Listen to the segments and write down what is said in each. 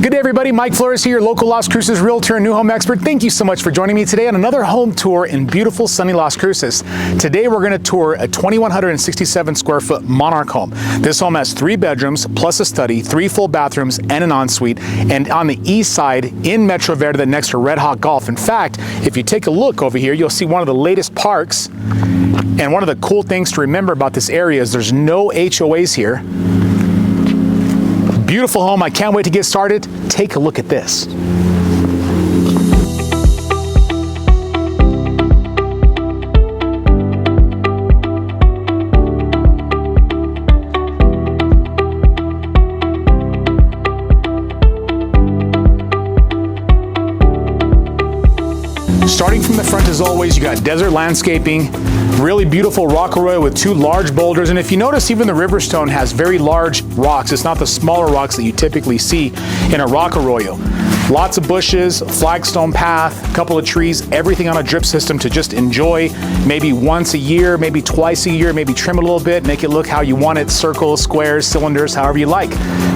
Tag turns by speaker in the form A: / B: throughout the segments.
A: Good day, everybody. Mike Flores here, local Las Cruces realtor and new home expert. Thank you so much for joining me today on another home tour in beautiful sunny Las Cruces. Today we're going to tour a 2,167 square foot Monarch home. This home has 3 bedrooms plus a study, 3 full bathrooms and an ensuite, and on the east side in Metro Verde next to Red Hot Golf. In fact, if you take a look over here, you'll see one of the latest parks. And one of the cool things to remember about this area is there's no HOAs here. Beautiful home. I can't wait to get started. Take a look at this. Starting from the front, as always, you got desert landscaping, really beautiful rock arroyo with 2 large boulders. And if you notice, even the Riverstone has very large rocks. It's not the smaller rocks that you typically see in a rock arroyo. Lots of bushes, flagstone path, a couple of trees, everything on a drip system to just enjoy maybe once a year, maybe twice a year, maybe trim it a little bit, make it look how you want it, circles, squares, cylinders, however you like.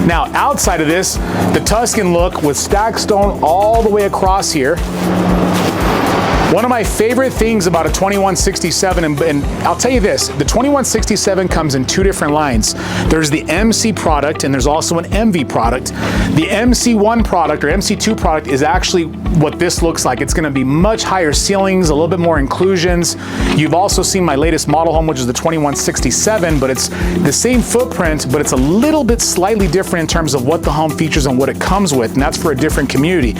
A: Now, outside of this, the Tuscan look with stacked stone all the way across here. One of my favorite things about a 2167, and I'll tell you this, the 2167 comes in 2 different lines. There's the MC product and there's also an MV product. The MC1 product or MC2 product is actually what this looks like. It's gonna be much higher ceilings, a little bit more inclusions. You've also seen my latest model home, which is the 2167, but it's the same footprint, but it's a little bit slightly different in terms of what the home features and what it comes with, and that's for a different community.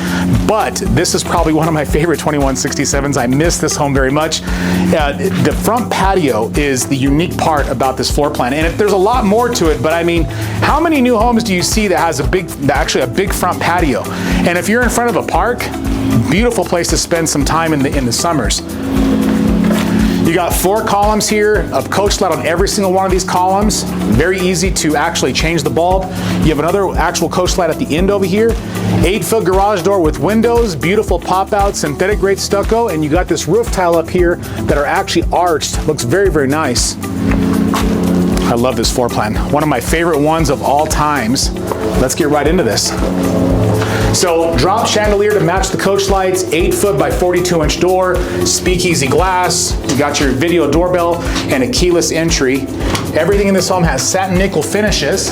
A: But this is probably one of my favorite 2167s. I miss this home very much. The front patio is the unique part about this floor plan. And there's a lot more to it, but I mean, how many new homes do you see that has actually a big front patio? And if you're in front of a park, beautiful place to spend some time in the summers. You got 4 columns here of coach light on every single one of these columns. Very easy to actually change the bulb. You have another actual coach light at the end over here. 8-foot garage door with windows, beautiful pop-out, synthetic grade stucco, and you got this roof tile up here that are actually arched. Looks very, very nice. I love this floor plan. One of my favorite ones of all times. Let's get right into this. So drop chandelier to match the coach lights, 8-foot by 42-inch door, speakeasy glass. You got your video doorbell and a keyless entry. Everything in this home has satin nickel finishes.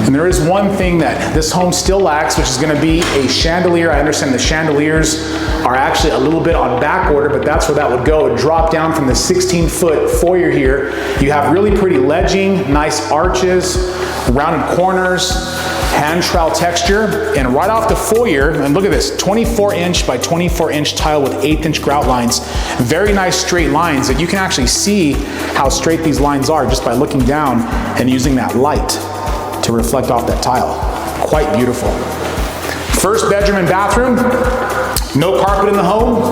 A: And there is one thing that this home still lacks, which is going to be a chandelier. I understand the chandeliers are actually a little bit on back order, but that's where that would go. It would drop down from the 16-foot foyer here. You have really pretty ledging, nice arches, rounded corners, hand trowel texture, and right off the foyer, and look at this, 24-inch by 24-inch tile with 1/8-inch grout lines. Very nice straight lines that you can actually see how straight these lines are just by looking down and using that light to reflect off that tile. Quite beautiful. First bedroom and bathroom, no carpet in the home.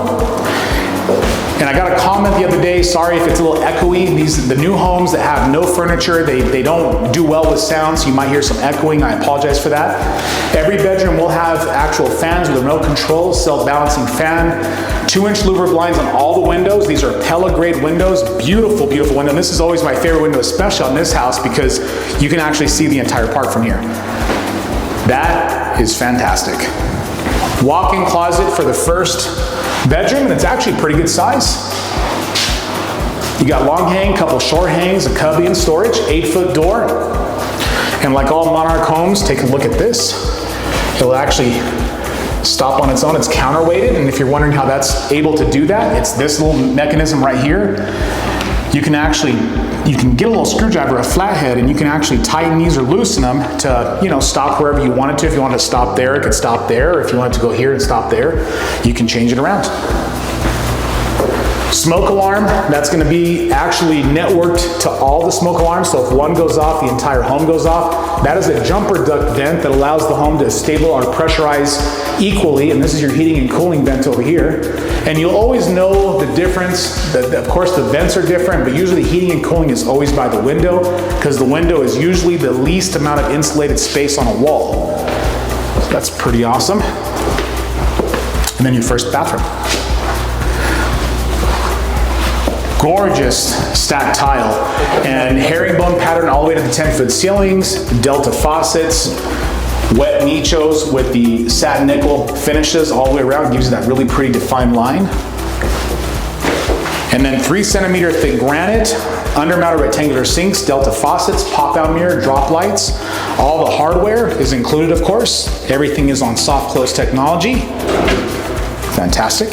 A: And I got a comment the other day, sorry if it's a little echoey. The new homes that have no furniture, they don't do well with sound, so you might hear some echoing. I apologize for that. Every bedroom will have actual fans with remote control, self-balancing fan, 2-inch louver blinds on all the windows. These are Pella grade windows, beautiful, beautiful window. And this is always my favorite window, especially on this house, because you can actually see the entire park from here. That is fantastic. Walk-in closet for the first bedroom, and it's actually pretty good size. You got long hang, couple short hangs, a cubby and storage, 8-foot door. And like all Monarch homes, take a look at this. It'll actually stop on its own. It's counterweighted, and if you're wondering how that's able to do that, it's this little mechanism right here. You can get a little screwdriver, a flathead, and you can actually tighten these or loosen them to, stop wherever you want it to. If you want to stop there, it could stop there. If you want it to go here and stop there, you can change it around. Smoke alarm, that's going to be actually networked to all the smoke alarms, so if one goes off, the entire home goes off. That is a jumper duct vent that allows the home to stable or pressurize equally, and this is your heating and cooling vent over here. And you'll always know the difference. Of course, the vents are different, but usually heating and cooling is always by the window, because the window is usually the least amount of insulated space on a wall. So that's pretty awesome. And then your first bathroom. gorgeous stacked tile, and herringbone pattern all the way to the 10-foot ceilings, Delta faucets, wet nichos with the satin nickel finishes all the way around, gives you that really pretty defined line. And then 3-centimeter thick granite, undermounted rectangular sinks, Delta faucets, pop-out mirror, drop lights. All the hardware is included, of course. Everything is on soft close technology. Fantastic.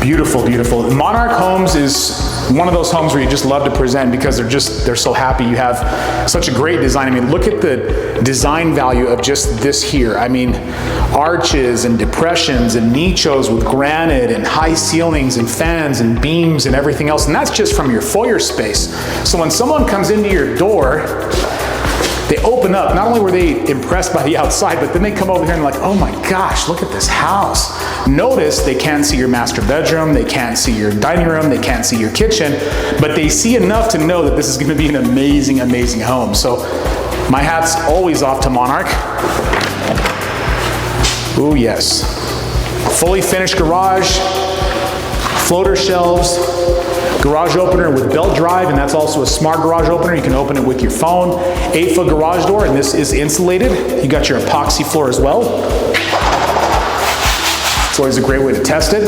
A: Beautiful, beautiful. Monarch Homes is one of those homes where you just love to present because they're so happy. You have such a great design. I mean, look at the design value of just this here. I mean, arches and depressions and nichos with granite and high ceilings and fans and beams and everything else. And that's just from your foyer space. So when someone comes into your door, they open up. Not only were they impressed by the outside, but then they come over here and like, oh my gosh, look at this house. Notice they can't see your master bedroom, they can't see your dining room, they can't see your kitchen, but they see enough to know that this is gonna be an amazing, amazing home. So my hat's always off to Monarch. Ooh, yes. Fully finished garage, floater shelves, garage opener with belt drive, and that's also a smart garage opener. You can open it with your phone. 8-foot garage door, and this is insulated. You got your epoxy floor as well. It's always a great way to test it.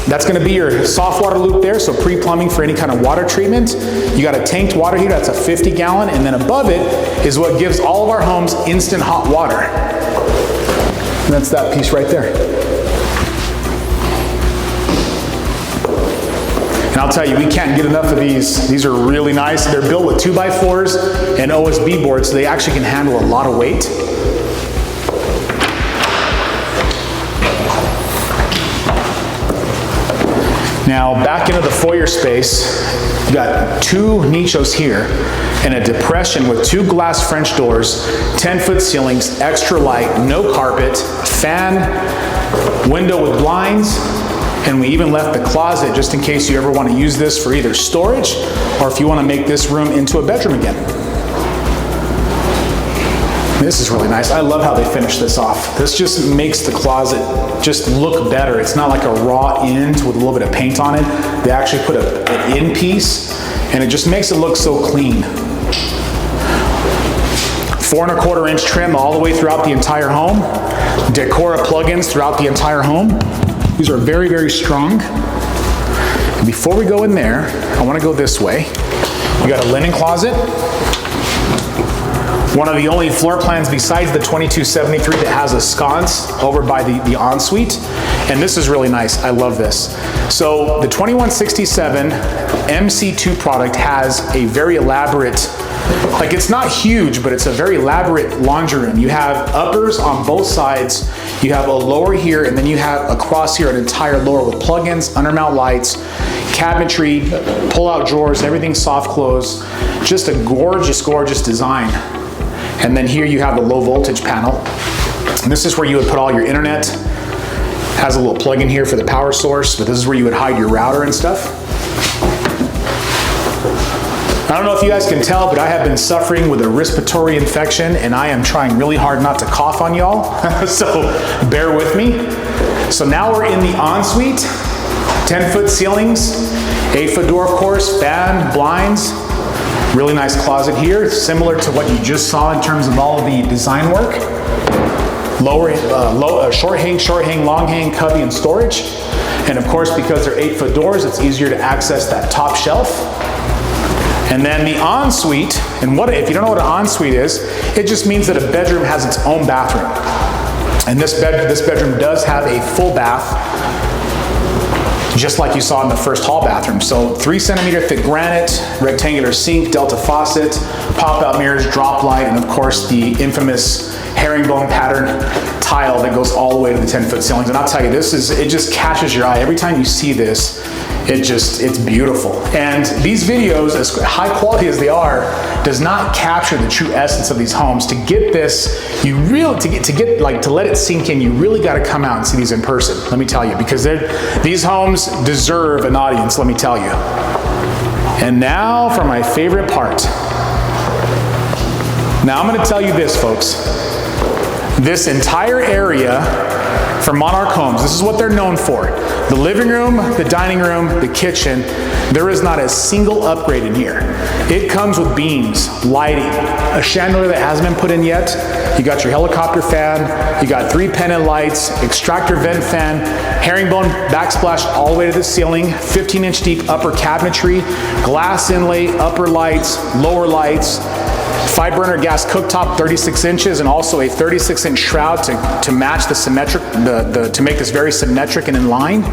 A: That's gonna be your soft water loop there, so pre-plumbing for any kind of water treatment. You got a tanked water heater, that's a 50-gallon, and then above it is what gives all of our homes instant hot water. And that's that piece right there. And I'll tell you, we can't get enough of these. These are really nice. They're built with 2x4s and OSB boards, so they actually can handle a lot of weight. Now, back into the foyer space, you got 2 nichos here and a depression with 2 glass French doors, 10-foot ceilings, extra light, no carpet, fan, window with blinds, and we even left the closet just in case you ever want to use this for either storage or if you want to make this room into a bedroom again. This is really nice. I love how they finish this off. This just makes the closet just look better. It's not like a raw end with a little bit of paint on it. They actually put an in piece and it just makes it look so clean. 4¼ inch trim all the way throughout the entire home. Decora plugins throughout the entire home. These are very, very strong. And before we go in there, I want to go this way. You got a linen closet. One of the only floor plans besides the 2273 that has a sconce over by the ensuite. And this is really nice. I love this. So the 2167 MC2 product has a very elaborate, like it's not huge, but it's a very elaborate laundry room. You have uppers on both sides. You have a lower here, and then you have across here an entire lower with plugins, undermount lights, cabinetry, pull-out drawers, everything soft close. Just a gorgeous, gorgeous design. And then here you have the low voltage panel. And this is where you would put all your internet. Has a little plug-in here for the power source, but this is where you would hide your router and stuff. I don't know if you guys can tell, but I have been suffering with a respiratory infection and I am trying really hard not to cough on y'all, so bear with me. So now we're in the ensuite, 10-foot ceilings, 8-foot door of course, fan, blinds, really nice closet here, similar to what you just saw in terms of all of the design work. Short hang, long hang, cubby and storage. And of course, because they're 8-foot doors, it's easier to access that top shelf. And then the ensuite, and if you don't know what an ensuite is, it just means that a bedroom has its own bathroom. And this bedroom does have a full bath, just like you saw in the first hall bathroom. So 3-centimeter thick granite, rectangular sink, Delta faucet, pop-out mirrors, drop light, and of course the infamous herringbone pattern tile that goes all the way to the 10-foot ceilings. And I'll tell you, it just catches your eye. Every time you see this, it's beautiful. And these videos, as high quality as they are, does not capture the true essence of these homes. To get this, to let it sink in, you really got to come out and see these in person. Let me tell you, because these homes deserve an audience. Let me tell you. And now for my favorite part. Now I'm going to tell you this, folks. This entire area from Monarch Homes. This is what they're known for. The living room, the dining room, the kitchen. There is not a single upgrade in here. It comes with beams, lighting, a chandelier that hasn't been put in yet. You got your helicopter fan, you got 3 pendant lights, extractor vent fan, herringbone backsplash all the way to the ceiling, 15-inch deep upper cabinetry, glass inlay, upper lights, lower lights, 5-burner gas cooktop, 36 inches, and also a 36-inch shroud to match the symmetric, to make this very symmetric and in line.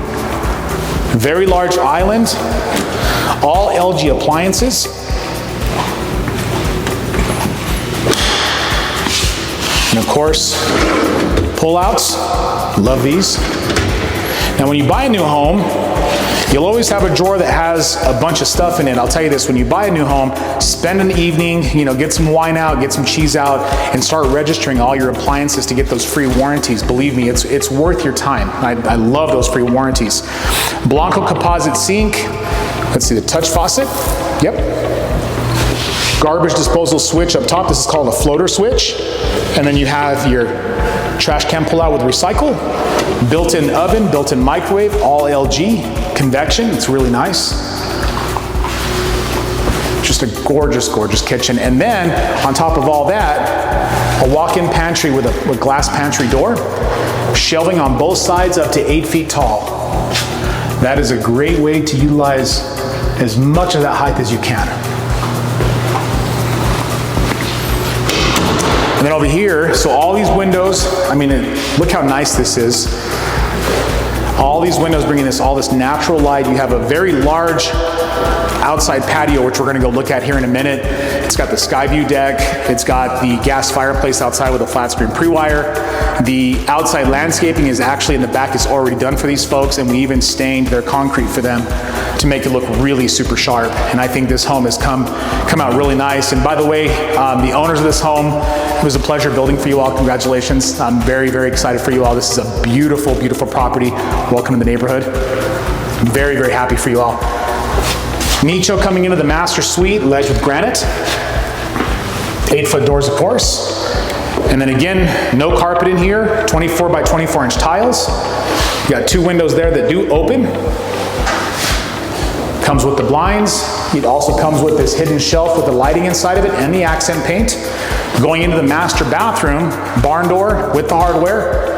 A: Very large island, all LG appliances. And of course, pull-outs, love these. Now when you buy a new home, you'll always have a drawer that has a bunch of stuff in it. I'll tell you this, when you buy a new home, spend an evening, get some wine out, get some cheese out, and start registering all your appliances to get those free warranties. Believe me, it's worth your time. I love those free warranties. Blanco composite sink. Let's see, the touch faucet. Yep. Garbage disposal switch up top. This is called a floater switch. And then you have your trash can pull out with recycle. Built-in oven, built-in microwave, all LG, convection. It's really nice. Just a gorgeous, gorgeous kitchen. And then on top of all that, a walk-in pantry with a glass pantry door. Shelving on both sides up to 8 feet tall. That is a great way to utilize as much of that height as you can. And then over here, so all these windows, look how nice this is. All these windows bringing all this natural light. You have a very large outside patio, which we're gonna go look at here in a minute. It's got the sky view deck. It's got the gas fireplace outside with a flat screen pre-wire. The outside landscaping is actually in the back. It's already done for these folks, and we even stained their concrete for them to make it look really super sharp. And I think this home has come out really nice. And by the way, the owners of this home, it was a pleasure building for you all. Congratulations. I'm very, very excited for you all. This is a beautiful, beautiful property. Welcome to the neighborhood. I'm very, very happy for you all. Nicho coming into the master suite, ledge with granite. 8-foot doors, of course. And then again, no carpet in here, 24 by 24 inch tiles. You got 2 windows there that do open. Comes with the blinds. It also comes with this hidden shelf with the lighting inside of it and the accent paint. Going into the master bathroom, barn door with the hardware,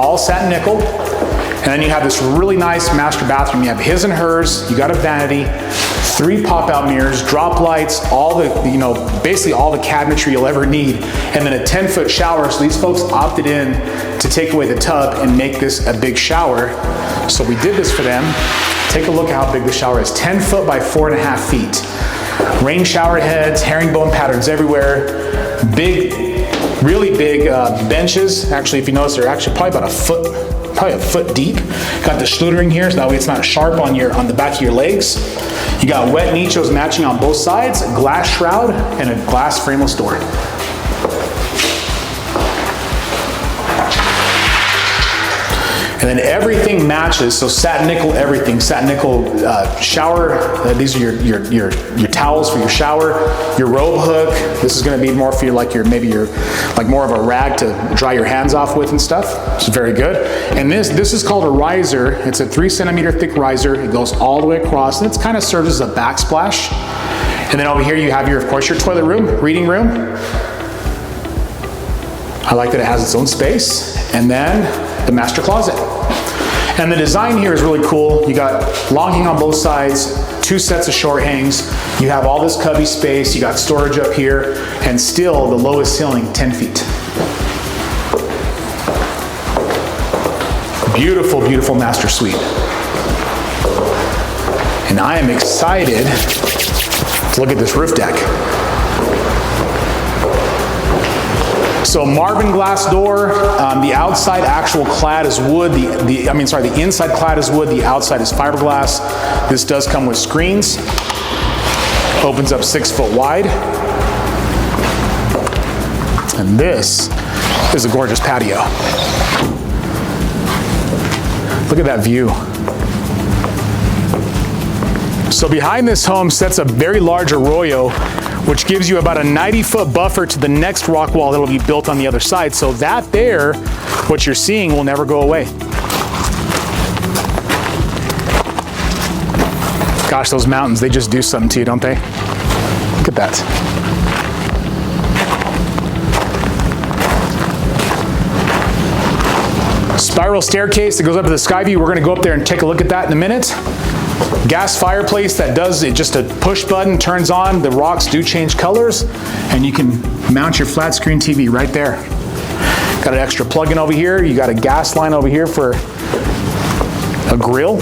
A: all satin nickel. And then you have this really nice master bathroom. You have his and hers, you got a vanity, 3 pop-out mirrors, drop lights, all the, basically all the cabinetry you'll ever need, and then a 10-foot shower. So these folks opted in to take away the tub and make this a big shower. So we did this for them. Take a look at how big the shower is, 10 foot by 4.5 feet. Rain shower heads, herringbone patterns everywhere, big, really big benches. Actually, if you notice, they're actually probably about a foot deep. Got the schluttering here, so that way it's not sharp on the back of your legs. You got wet nichos matching on both sides, a glass shroud, and a glass frameless door. And then everything matches, so satin nickel everything. Satin nickel shower, these are your towels for your shower, your robe hook. This is gonna be more for maybe more of a rag to dry your hands off with and stuff. It's very good. And this is called a riser. It's a 3 centimeter thick riser. It goes all the way across, and it kind of serves as a backsplash. And then over here you have of course, your toilet room, reading room. I like that it has its own space. And then the master closet. And the design here is really cool. You got long hang on both sides, 2 sets of short hangs. You have all this cubby space. You got storage up here, and still the lowest ceiling, 10 feet. Beautiful, beautiful master suite. And I am excited to look at this roof deck. So Marvin glass door, the outside actual clad is wood, the inside clad is wood, the outside is fiberglass. This does come with screens. Opens up 6 foot wide. And this is a gorgeous patio. Look at that view. So behind this home sits a very large arroyo, which gives you about a 90-foot buffer to the next rock wall that'll be built on the other side. So that there, what you're seeing, will never go away. Gosh, those mountains, they just do something to you, don't they? Look at that. Spiral staircase that goes up to the sky view. We're gonna go up there and take a look at that in a minute. Gas fireplace that does it, just a push button turns on. The rocks do change colors, and you can mount your flat screen TV right there. Got an extra plug-in over here. You got a gas line over here for a grill.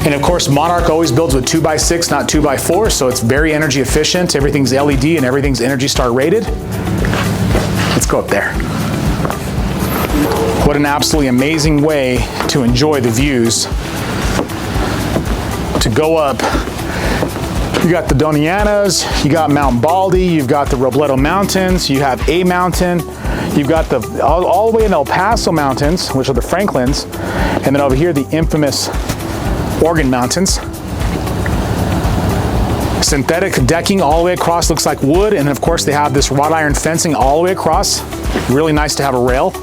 A: And of course, Monarch always builds with 2x6, not 2x4, so it's very energy efficient. Everything's LED and everything's Energy Star rated. Let's go up there. What an absolutely amazing way to enjoy the views. To go up, you got the Donianas, you got Mount Baldy, you've got the Robledo Mountains, you have A Mountain, you've got the all the way in El Paso Mountains, which are the Franklins, and then over here the infamous Oregon Mountains. Synthetic decking all the way across, looks like wood, and of course they have this wrought iron fencing all the way across. Really nice to have a rail.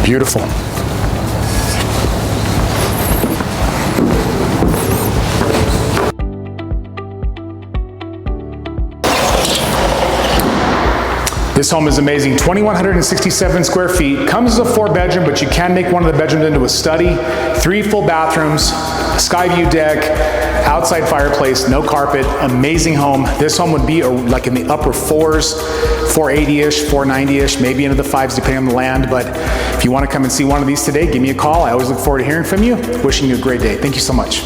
A: Beautiful. This home is amazing. 2,167 square feet. Comes as a 4-bedroom, but you can make one of the bedrooms into a study. 3 full bathrooms, sky view deck, outside fireplace, no carpet. Amazing home. This home would be like in the upper 4s, 480-ish, 490-ish, maybe into the 5s depending on the land. But if you want to come and see one of these today, give me a call. I always look forward to hearing from you. Wishing you a great day. Thank you so much.